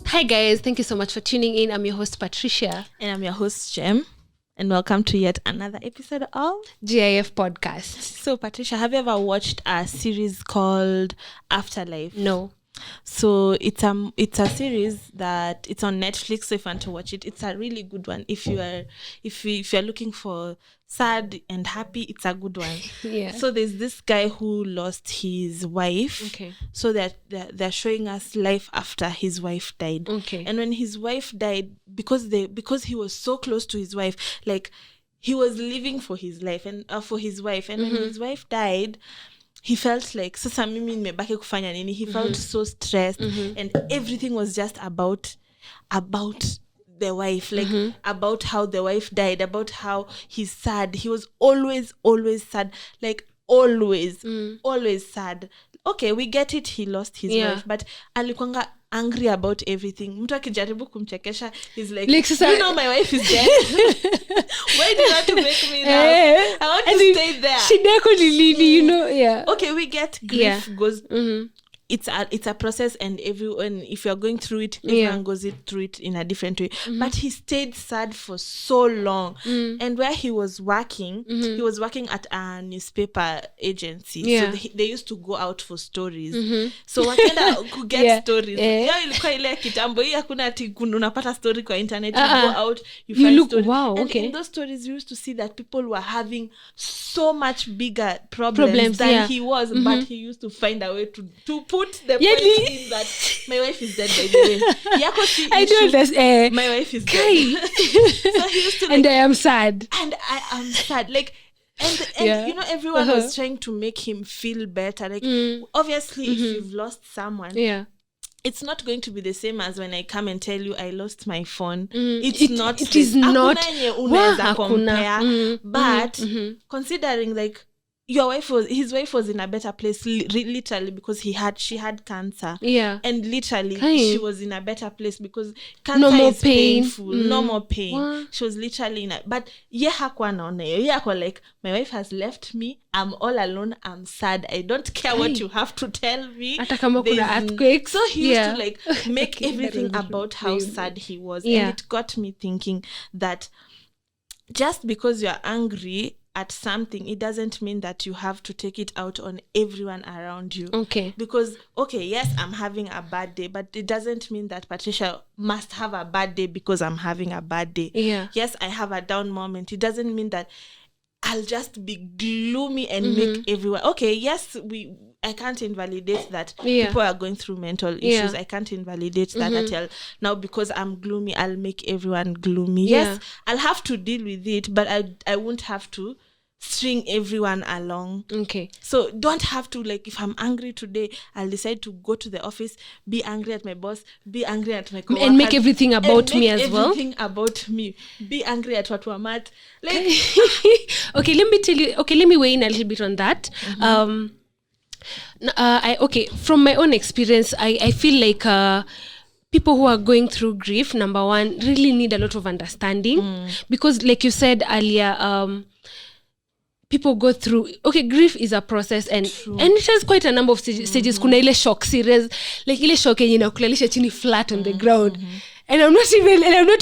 Hi guys, thank you so much for tuning in. I'm your host Patricia. And I'm your host Jem. And welcome to yet another episode of Gif Podcast. So Patricia, have you ever watched a series called Afterlife? No. So it's a series that it's on Netflix. So if you want to watch it, it's a really good one. If you're looking for sad and happy, it's a good one. Yeah. So there's this guy who lost his wife. Okay. So they're showing us life after his wife died. Okay. And when his wife died, because he was so close to his wife, like he was living for his life and for his wife. And when his wife died, he felt like sasa mimi nimebaki kufanya nini. He felt so stressed, and everything was just about the wife, like about how the wife died, about how he's sad. He was always sad, like always sad. Okay, we get it, he lost his wife, but alikuanga angry about everything. Mtu akijaribu kumchekesha, he's like you know my wife is dead. Why did you have to make me laugh? I want to stay there. Shideko lilini, you know, yeah. Okay, we get grief goes. It's a process, and everyone, if you're going through it, everyone goes through it in a different way. But he stayed sad for so long, and where he was working at a newspaper agency. So they used to go out for stories. So wakenda could get stories. Ilikuwa ile kitambo hii hakuna ati unapata story kwa internet. You go out, you find stories. Wow, and in those stories, you used to see that people were having so much bigger problems than he was, but he used to find a way to put the point in that my wife is dead, by the way. I do this. My wife is dead. So he used to, like, and I am sad. And I am sad. Like, and you know, everyone was trying to make him feel better. Like, obviously, if you've lost someone, it's not going to be the same as when I come and tell you I lost my phone. It is not. Compare, but considering, like, his wife was in a better place literally because she had cancer. Yeah. And literally she was in a better place because cancer is painful. No more pain. What? She was literally but hakuwa naona hiyo. Like, my wife has left me. I'm all alone. I'm sad. I don't care what you have to tell me. Hata kama kuna earthquakes. So he used to, like, make everything about how sad he was. And it got me thinking that just because you're angry at something, it doesn't mean that you have to take it out on everyone around you. Okay. Because, yes, I'm having a bad day, but it doesn't mean that Patricia must have a bad day because I'm having a bad day. Yeah. Yes, I have a down moment. It doesn't mean that I'll just be gloomy and make everyone... Okay, yes, I can't invalidate that people are going through mental issues. I can't invalidate that now because I'm gloomy, I'll make everyone gloomy. Yes, I'll have to deal with it, but I won't have to string everyone along. Okay. So don't have to, like, if I'm angry today, I'll decide to go to the office, be angry at my boss, be angry at my coworkers, and make everything about me as well. Everything about me. Be angry at what we're mad. Like okay, let me tell you. Okay, let me weigh in a little bit on that. From my own experience, I feel like people who are going through grief, number one, really need a lot of understanding because, like you said earlier, people go through, grief is a process, and it has quite a number of stages. Kuna ile shock series, like ile shock yenye inakulalisha chini flat on the ground. And I'm not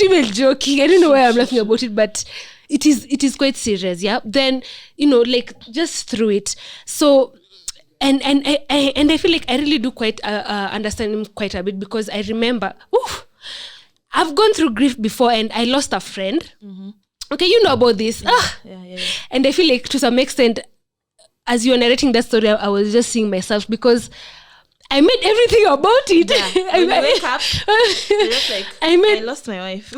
even joking. I don't know why I'm laughing about it, but it is quite serious. Yeah. Then, like, just through it. So, and I feel like I really do quite understand him quite a bit because I remember, I've gone through grief before, and I lost a friend. Okay, you know about this. Yeah. And I feel like to some extent, as you were narrating that story, I was just seeing myself because I made everything about it. Yeah. When you wake up, you're just like, I lost my wife. He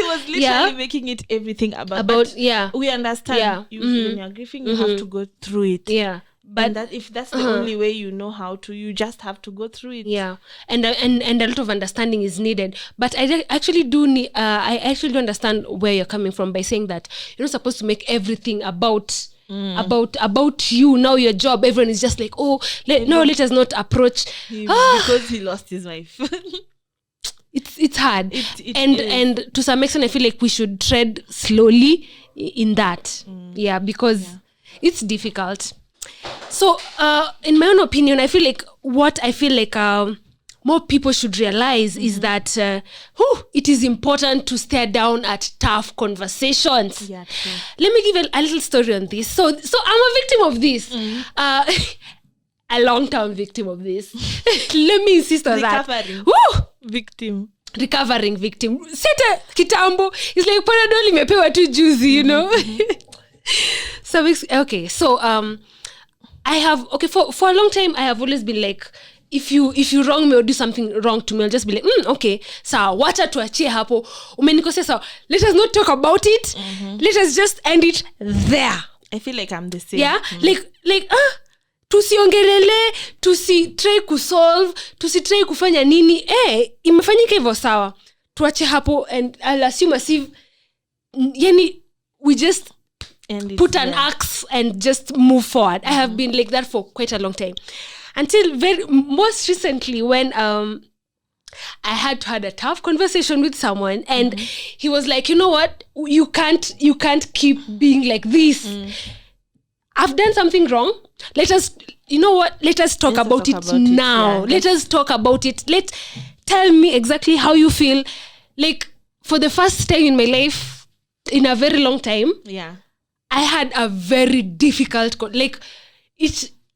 was literally making it everything about we understand. When you're grieving, you have to go through it. Yeah. But that if that's the only way you know how to, you just have to go through it. Yeah, and a lot of understanding is needed. But I actually do need. I actually do understand where you're coming from by saying that you're not supposed to make everything about you. Now your job, everyone is just like, let us not approach because he lost his wife. It's hard, and to some extent, I feel like we should tread slowly in that. Because it's difficult. So, in my own opinion, I feel like more people should realize is that it is important to stare down at tough conversations. Yeah, true. Let me give a little story on this. So I'm a victim of this. A long-term victim of this. Let me insist on Recovering. that. Recovering victim. Seta kitambo. It's like Panadol imepewa tu juicy, you know. So I have for a long time I have always been like, if you wrong me or do something wrong to me, I'll just be like, okay, sawa, wacha tuachie hapo. Umenikosea sawa. Let us not talk about it. Let us just end it there. I feel like I'm the same. Yeah, like tusiongelele, try kusolve, try kufanya nini. Imefanyika hivyo sawa. Tuache hapo, and I'll assume as if we just put an axe and just move forward. I have been like that for quite a long time. Until most recently when I had had a tough conversation with someone, and he was like, you know what? You can't keep being like this. I've done something wrong. Let us talk about it now. Yeah, let us talk about it. Tell me exactly how you feel. Like, for the first time in my life, in a very long time, I had a very difficult,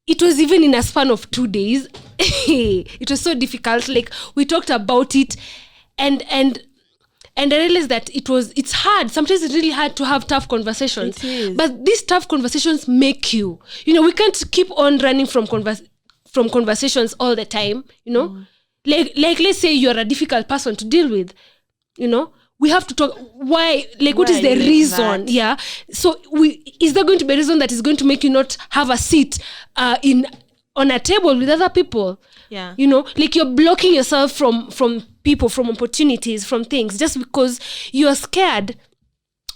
it was even in a span of 2 days. It was so difficult. Like, we talked about it, and I realized that it's hard. Sometimes it's really hard to have tough conversations. It is. But these tough conversations make you. We can't keep on running from conversations all the time. Like let's say you're a difficult person to deal with. We have to talk. Why? Like, what is the reason? That? Yeah. So is there going to be a reason that is going to make you not have a seat on a table with other people? Yeah. Like, you're blocking yourself from people, from opportunities, from things, just because you're scared,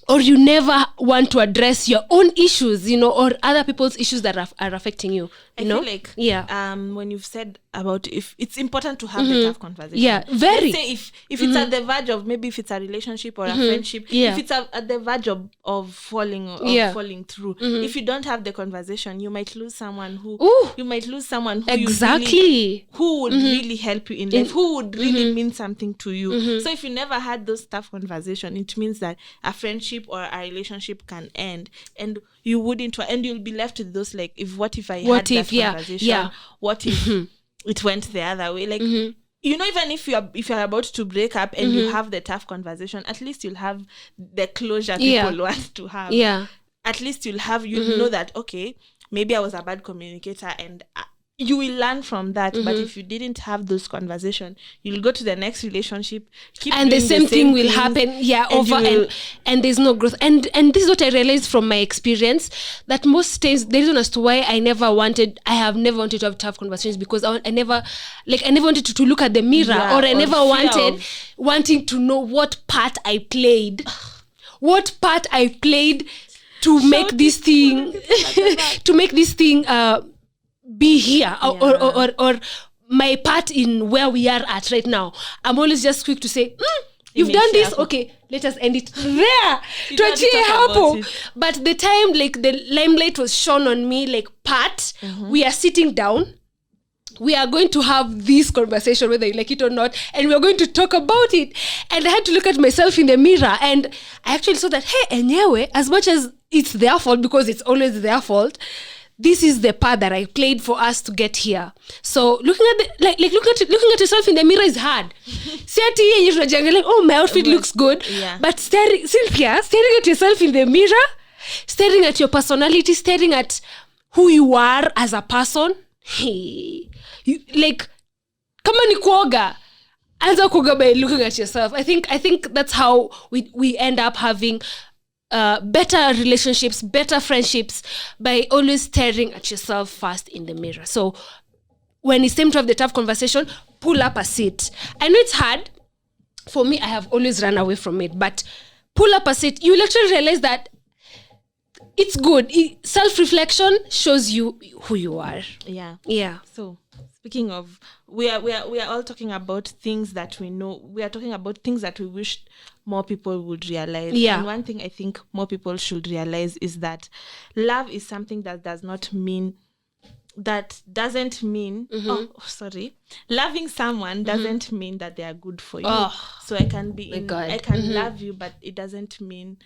or you never want to address your own issues, or other people's issues that are affecting you. I feel like, when you've said about if it's important to have the tough conversation. Yeah, very. Let's say if it's at the verge of, maybe if it's a relationship or a friendship, if it's at the verge of falling or falling through, if you don't have the conversation, you might lose someone who exactly who would really help you in life, who would really mean something to you. So if you never had those tough conversations, it means that a friendship or a relationship can end, and you wouldn't, and you'll be left with those, like, what if I had that conversation? What if it went the other way? Like, even if you're about to break up and you have the tough conversation, at least you'll have the closure people want to have. Yeah. At least you'll know that, okay, maybe I was a bad communicator, and you will learn from that. But if you didn't have those conversations, you'll go to the next relationship, and the same thing will happen. And there's no growth. And this is what I realized from my experience, that most times the reason as to why I have never wanted to have tough conversations, because I never wanted to look at the mirror, or I never wanting to know what part I played. What part I played to make this thing be here, or my part in where we are at right now. I'm always just quick to say, you've done this, okay, let us end it there. But the time, like, the limelight was shone on me, like, Pat, we are sitting down, we are going to have this conversation, whether you like it or not, and we're going to talk about it. And I had to look at myself in the mirror, and I actually saw that, hey, anyway, as much as it's their fault, because it's always their fault, this is the part that I played for us to get here. So looking at looking at yourself in the mirror is hard. Oh, my outfit looks good. Yeah. But staring at yourself in the mirror, staring at your personality, staring at who you are as a person. Like, kama ni kuoga, anza kuoga by looking at yourself. I think that's how we end up having better relationships, better friendships, by always staring at yourself first in the mirror. So when it's time to have the tough conversation, pull up a seat. I know it's hard. For me, I have always run away from it, but pull up a seat. You will actually realize that it's good. Self-reflection shows you who you are. Yeah. So speaking of, we are all talking about things that we know. We are talking about things that we wish more people would realize. Yeah. And one thing I think more people should realize is that love is something that does not mean that doesn't mean loving someone doesn't mean that they are good for you. So I can love you, but it doesn't mean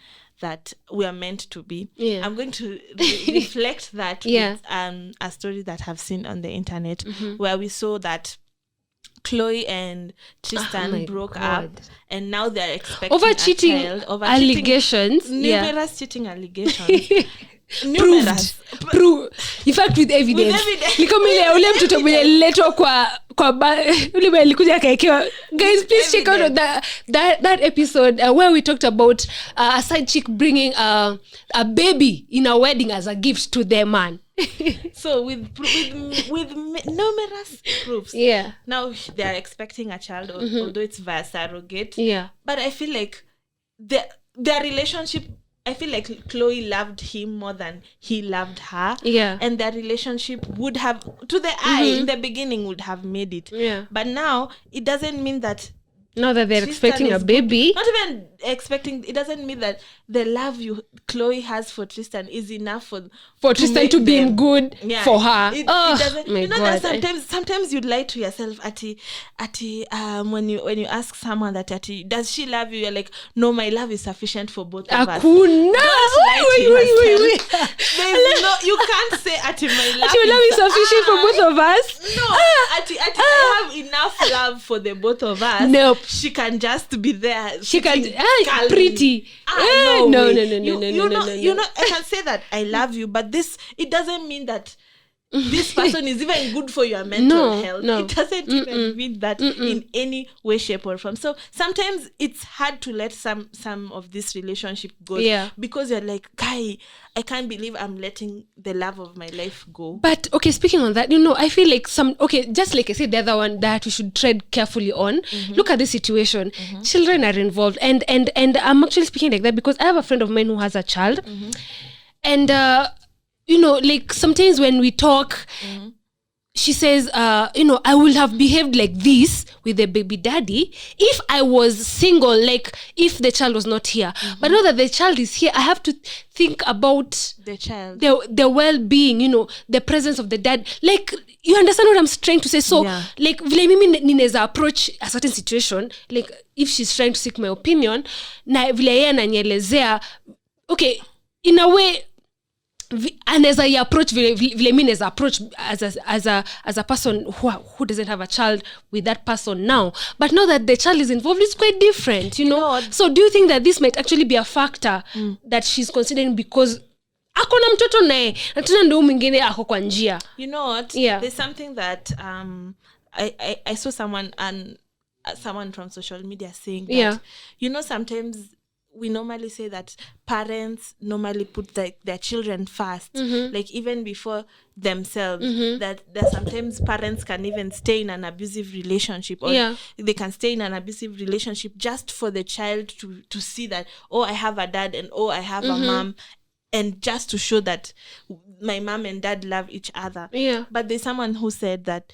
that we are meant to be. I'm going to reflect that with a story that I've seen on the internet where we saw that Chloe and Tristan broke up, and now they're expecting over cheating allegations, numerous cheating allegations. Proved. In fact, with evidence. Ule mtoto mwenye letwa kwa ule mwenye alikuja akaekewa. Guys, please check out that episode where we talked about a side chick bringing a baby in a wedding as a gift to their man. So with numerous proofs, now they are expecting a child, although it's via surrogate. But I feel like their relationship, I feel like Chloe loved him more than he loved her. And their relationship would have, to the eye, in the beginning, would have made it. But now, it doesn't mean that now that they're expecting a baby. Not even expecting, it doesn't mean that the love Chloe has for Tristan is enough for Tristan to be good for her. It doesn't, you know that sometimes you lie to yourself when you ask someone that does she love you? You're like, no, my love is sufficient for both of us. Wait. You can't say my love is sufficient for both of us. No, I have enough love for the both of us. Nope. She can just be there. She can pretty. No. You know, I can say that I love you, but it doesn't mean that this person is even good for your mental health. It doesn't even mean that in any way, shape, or form. So sometimes it's hard to let some of this relationship go because you're like, guy, I can't believe I'm letting the love of my life go. But okay, speaking on that, I feel like just like I said, the other one that we should tread carefully on. Look at this situation. Children are involved, and I'm actually speaking like that because I have a friend of mine who has a child, and like sometimes when we talk, she says, I would have behaved like this with the baby daddy if I was single, like if the child was not here. But now that the child is here, I have to think about the child, the well-being, the presence of the dad. Like, you understand what I'm trying to say? So, like, vile mimi ninaweza approach a certain situation, like if she's trying to seek my opinion, na vile yeye ananielezea, okay, in a way, and as I approach vile as approach as a person who doesn't have a child with that person now, but now that the child is involved, it's quite different, So do you think that this might actually be a factor that she's considering because ako na mtoto naye na tena ndio mwingine ako kwa njia? You know what? There's something that I saw someone from social media saying that sometimes we normally say that parents normally put their children first, like even before themselves, that sometimes parents can even stay in an abusive relationship, or they can stay in an abusive relationship just for the child to see that, I have a dad and I have a mom, and just to show that my mom and dad love each other. But there's someone who said that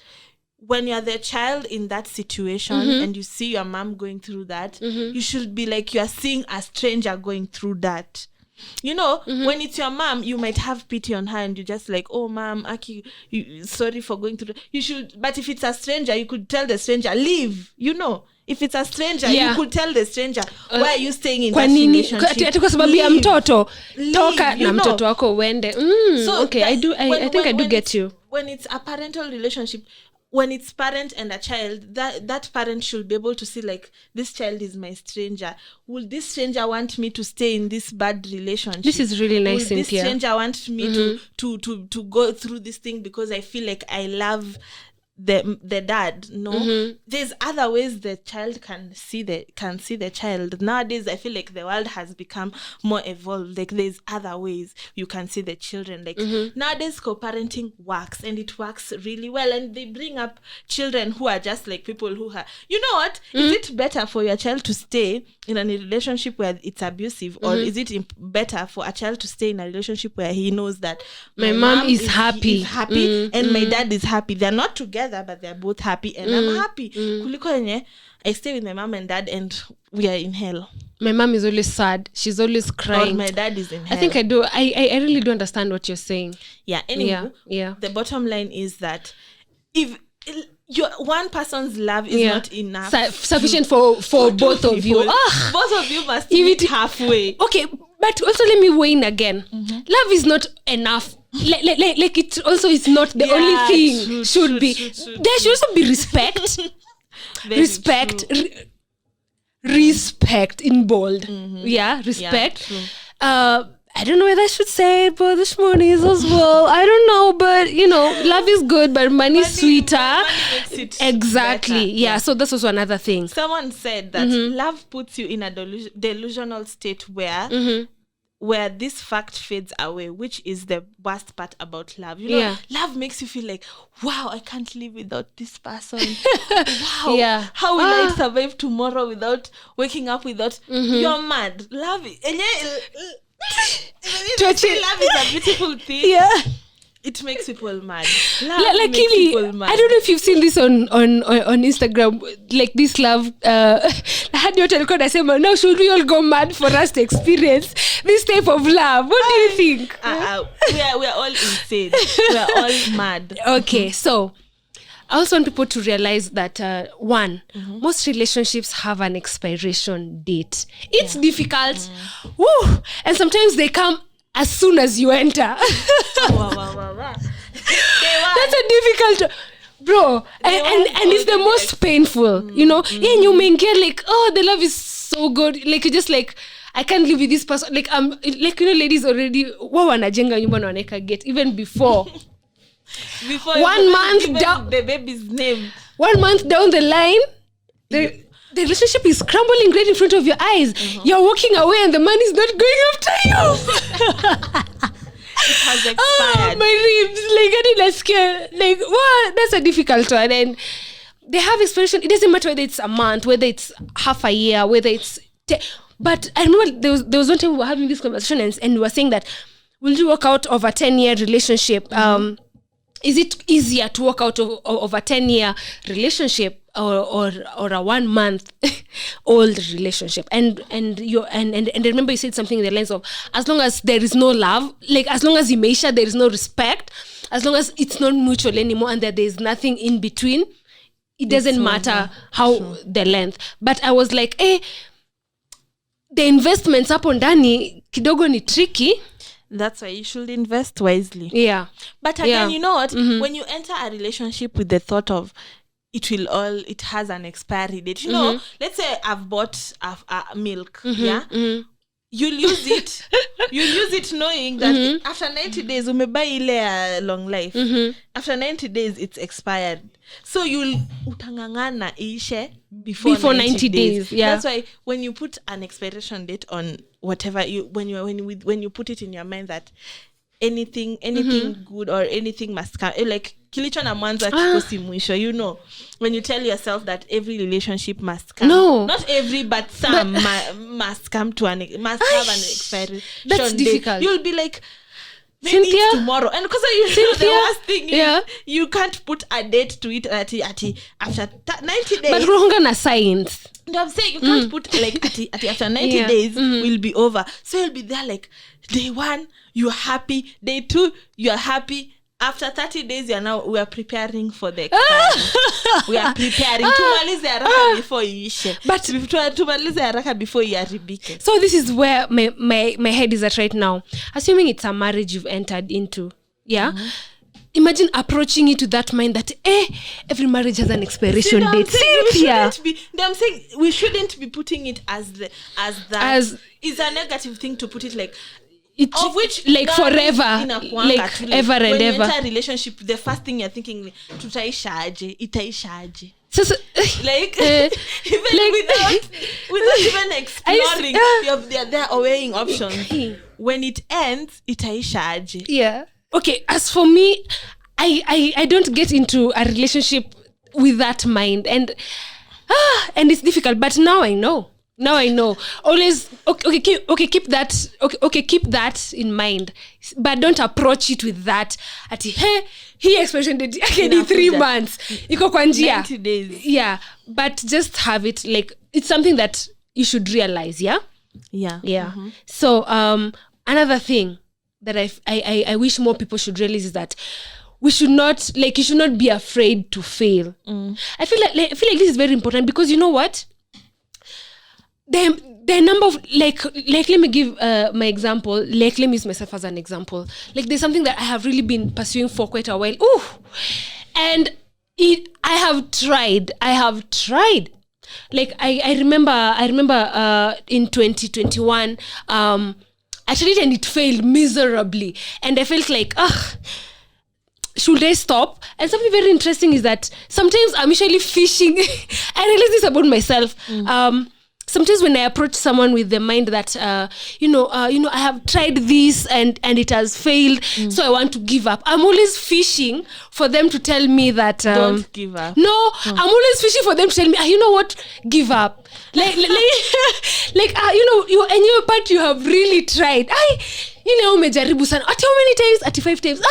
when you're the child in that situation and you see your mom going through that, you should be like you're seeing a stranger going through that. When it's your mom, you might have pity on her and you're just like, oh, mom, Aki, sorry for going through that. You should, but if it's a stranger, you could tell the stranger, leave, If it's a stranger, you could tell the stranger, why are you staying in that relationship? Kwa sababu ya mtoto, toka na mtoto wako uende. So okay, I do get you. When it's a parental relationship, when it's parent and a child, that parent should be able to see, like, this child is my stranger. Will this stranger want me to stay in this bad relationship? This is really nice, Will this stranger want me to go through this thing because I feel like I love the dad? No. There's other ways the child can see the child. Nowadays I feel like the world has become more evolved. Like, there's other ways you can see the children. Like, nowadays co-parenting works, and it works really well, and they bring up children who are just like people who are, you know what, is it better for your child to stay in a relationship where it's abusive, or is it better for a child to stay in a relationship where he knows that my mom is happy and my dad is happy? They're not together, together but they're both happy and I'm happy. Kuliko yenye I stay with my mom and dad and we are in hell. My mom is always sad. She's always crying. Or my dad is in hell. I think I do. I really do understand what you're saying. Yeah. Anyway, the bottom line is that if your one person's love is not enough, sufficient for both of you. Both of you must meet halfway. Okay, but also let me weigh in again. Love is not enough. Like it also is not the only thing. There should also be respect. Respect in bold. Respect. I don't know whether I should say it, but this money is as well. I don't know, but love is good, but money is sweeter. Money makes it exactly. Better. So that's also another thing. Someone said that love puts you in a delusional state where this fact fades away, which is the worst part about love. Love makes you feel like, wow, I can't live without this person. Wow, how will I survive tomorrow without waking up without? You're mad. Love love is a beautiful thing. It makes people mad. Love makes people mad. I don't know if you've seen this on Instagram, like this love. I had your telecon. I said, now should we all go mad for us to experience this type of love? What do you think? We are all insane. We are all mad. Okay, so I also want people to realize that most relationships have an expiration date. It's difficult. Woo! And sometimes they come as soon as you enter. That's a difficult, bro. And it's the most painful. And you may get like, oh, the love is so good. Like you just like, I can't live with this person. Like ladies already wanajenga nyumba na wanaweka gate even before 1 month down the baby's name. 1 month down the line, the relationship is crumbling right in front of your eyes. You're walking away and the man is not going after you. It has expired. My ribs, like I didn't scare. Like what? That's a difficult one. And they have expiration. It doesn't matter whether it's a month, whether it's half a year, whether it's but I remember there was one time we were having this conversation and we were saying that will you work out of a 10-year relationship? Is it easier to walk out of a 10-year relationship or a 1 month old relationship? And remember you said something in the lines of, as long as there is no love, like as long as there is no respect, as long as it's not mutual anymore and that there is nothing in between, it doesn't matter how the length. But I was like, the investments hapo ndani kidogo ni tricky. That's why you should invest wisely. Yeah. But again, you know what? When you enter a relationship with the thought of it has an expiry date. Let's say I've bought milk. You'll use it. You'll use it knowing that after 90 days, umebuy ile long life. After 90 days, it's expired. So you'll utangangana ishe before 90 days. Yeah. That's why when you put an expiration date on whatever when you put it in your mind that anything good or anything must come, like kilicho na mwanzo kikosi mwisho, when you tell yourself that every relationship must come, not every but some must come to must have an expiration that's date. Difficult. You'll be like, maybe it's tomorrow, and because the worst thing is you can't put a date to it after 90 days. But wrong na science. I'm saying you can't put like after 90 days will be over. So you'll be there like day 1 you're happy, day 2 you're happy. After 30 days we are preparing for the expiry. We are preparing tumalize haraka before iishe. But tumalize haraka before iharibike. So this is where my head is at right now. Assuming it's a marriage you've entered into, imagine approaching it with that mind that every marriage has an expiration date. I'm saying we shouldn't be putting it as is a negative thing to put it like of which like forever, like actually, ever and when ever. you enter a relationship, the first thing you're thinking, tutaishaje, itaishaje. So like even without even exploring, they're weighing options. When it ends, itaishaje. Yeah. Okay. As for me, I don't get into a relationship with that mind, and it's difficult. But now I know. Now I know. Always keep that in mind. But don't approach it with that. Ati he expiration date in 3 months. Iko kwa njia. 90 days. Yeah. But just have it like it's something that you should realize, yeah? Yeah. Mm-hmm. So another thing that I wish more people should realize is that you should not be afraid to fail. I feel like this is very important because you know what? The number of like let me give my example. Like let me use myself as an example. Like there's something that I have really been pursuing for quite a while. And I have tried. Like I remember in 2021 I tried it and it failed miserably, and I felt like should I stop? And something very interesting is that sometimes I'm usually fishing. I realize this about myself. Sometimes when I approach someone with the mind that I have tried this and it has failed, so I want to give up, I'm always fishing for them to tell me that don't give up. No, I'm always fishing for them to tell me, you know what, give up. Like you and your part you have really tried. Umejaribu sana. Ati how many times? Ati 5 times.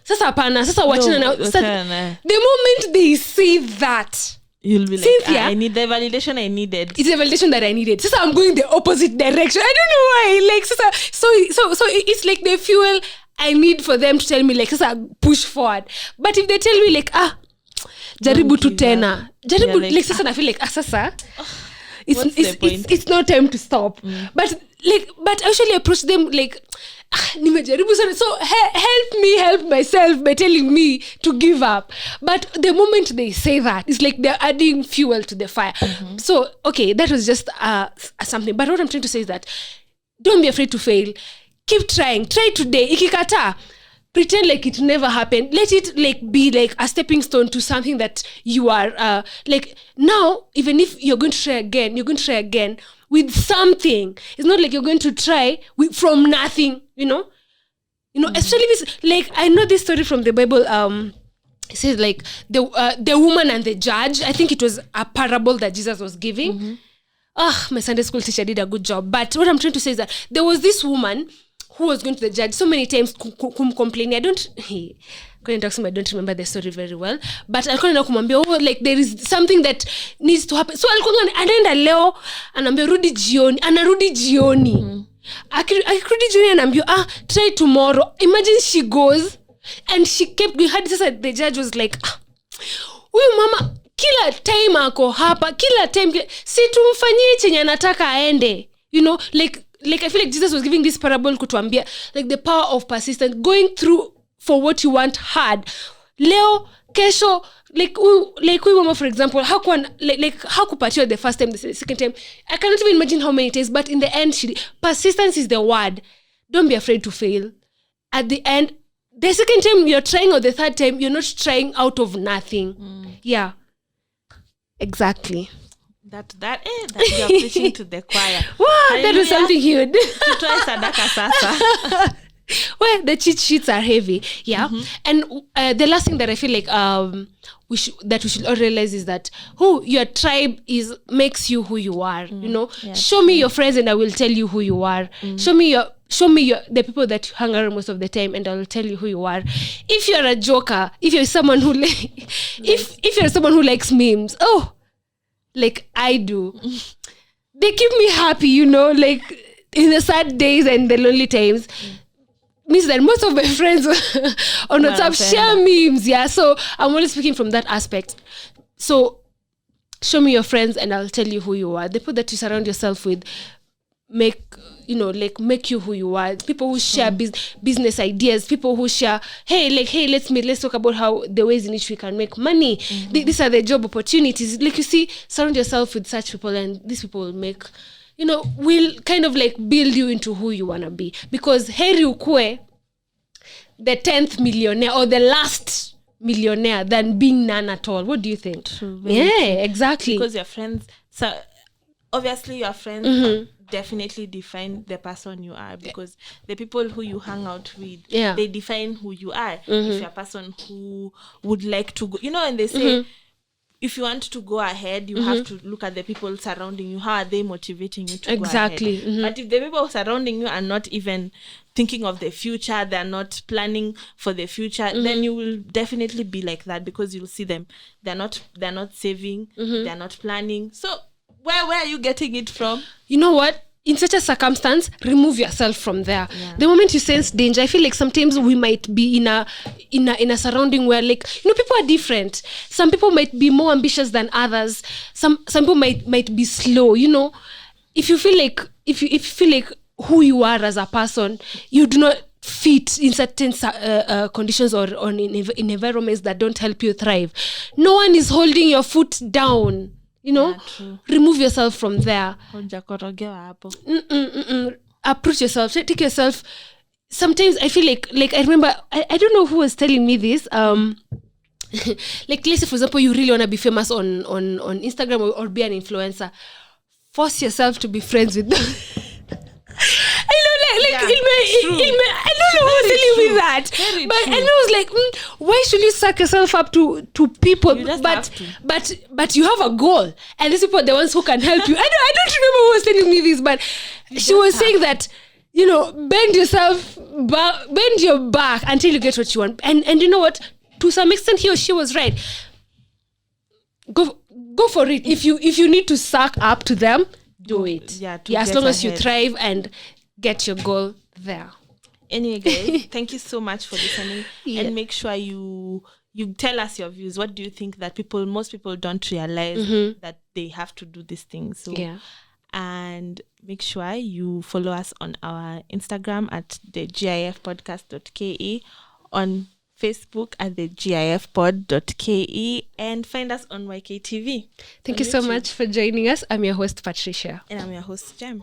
Sasa hapana. Sasa wachana na. The moment they say that, you'll be like, Cynthia, I need the validation I needed. It's the validation that I needed. So I'm going the opposite direction. I don't know why. Like so it's like the fuel I need for them to tell me like push forward. But if they tell me like jaribu tu tena. Jaribu like sasa I feel like sasa it's not time to stop. But I usually approach them like nimejaribu sana, so help myself by telling me to give up. But the moment they say that, it's like they're adding fuel to the fire. So okay, that was just something. But what I'm trying to say is that don't be afraid to fail. Keep trying. Try today. Ikikata, pretend like it never happened. Let it like be like a stepping stone to something that you are like now. Even if you're going to try again with something. It's not like you're going to try from nothing, especially this, like I know this story from the Bible. It says like the woman and the judge. I think it was a parable that Jesus was giving. My Sunday school teacher did a good job. But what I'm trying to say is that there was this woman who was going to the judge so many times complaining. I don't remember the story very well, but alikuwa anaenda kumwambia like there is something that needs to happen. So alikuwa anaenda leo anaambia anarudi jioni. Akirudi jioni anaambia try tomorrow. Imagine she goes and she kept going. The judge was like huyu mama kila time ako hapa, kila time si tumfanyie chenye anataka aende, like I feel like Jesus was giving this parable kutuambia like the power of persistence, going through for what you want hard. Leo kesho, like huyu mama for example, hakupatiwa the first time, the second time, I cannot even imagine how many times, but in the end persistence is the word. Don't be afraid to fail. At the end, the second time you're trying or the third time, you're not trying out of nothing. Yeah, exactly. That you're preaching to the choir. Wow, that was something huge. Tutoe sadaka sasa. Well, the cheat sheets are heavy, yeah. And the last thing that I feel like we should all realize is that who your tribe makes you who you are. Yes. Show me your friends and I will tell you who you are. Show me the people that you hang around most of the time and I will tell you who you are. If you're a joker, if you're someone who if you're someone who likes memes, like I do, they keep me happy, like in the sad days and the lonely times. Means that most of my friends on WhatsApp share memes, yeah. So I'm only speaking from that aspect. So show me your friends and I'll tell you who you are. The people that you surround yourself with make you who you are. People who share business ideas, people who share, let's talk about how the ways in which we can make money. These are the job opportunities. Like you see, surround yourself with such people and these people will make, will kind of like build you into who you want to be. Because heri ukue the 10th millionaire or the last millionaire than being none at all. What do you think? True. Yeah, exactly. Because your friends, so obviously your friends definitely define the person you are, because the people who you hang out with, they define who you are. If you're a person who would like to go, and they say, if you want to go ahead, you have to look at the people surrounding you. How are they motivating you to go ahead? But if the people surrounding you are not even thinking of the future, they're not planning for the future, then you will definitely be like that, because you'll see them. They're not saving, they're not planning. So where are you getting it from? You know what? In such a circumstance, remove yourself from there. Yeah. The moment you sense danger, I feel like sometimes we might be in a surrounding where, like, people are different. Some people might be more ambitious than others. Some people might be slow. If you feel like who you are as a person, you do not fit in certain conditions or in environments that don't help you thrive. No one is holding your foot down. Remove yourself from there. Approach yourself. Take yourself. Sometimes I feel like I remember, I don't know who was telling me this. Like, let's say, for example, you really want to be famous on Instagram or be an influencer. Force yourself to be friends with them. I don't know who's telling me that. But I was like, why should you suck yourself up to people? But you have a goal, and these people are the ones who can help you. I don't remember who was telling me this, but she was saying that, bend your back until you get what you want. And you know what? To some extent, he or she was right. Go for it. If you need to suck up to them, do it. As long as you thrive and get your goal there. Anyway, guys, thank you so much for listening. And make sure you tell us your views. What do you think that most people don't realize that they have to do these things? So, and make sure you follow us on our Instagram at the gifpodcast.ke, on Facebook at the gifpod.ke, and find us on YKTV. Thank you so much for joining us. I'm your host, Patricia. And I'm your host, Jem.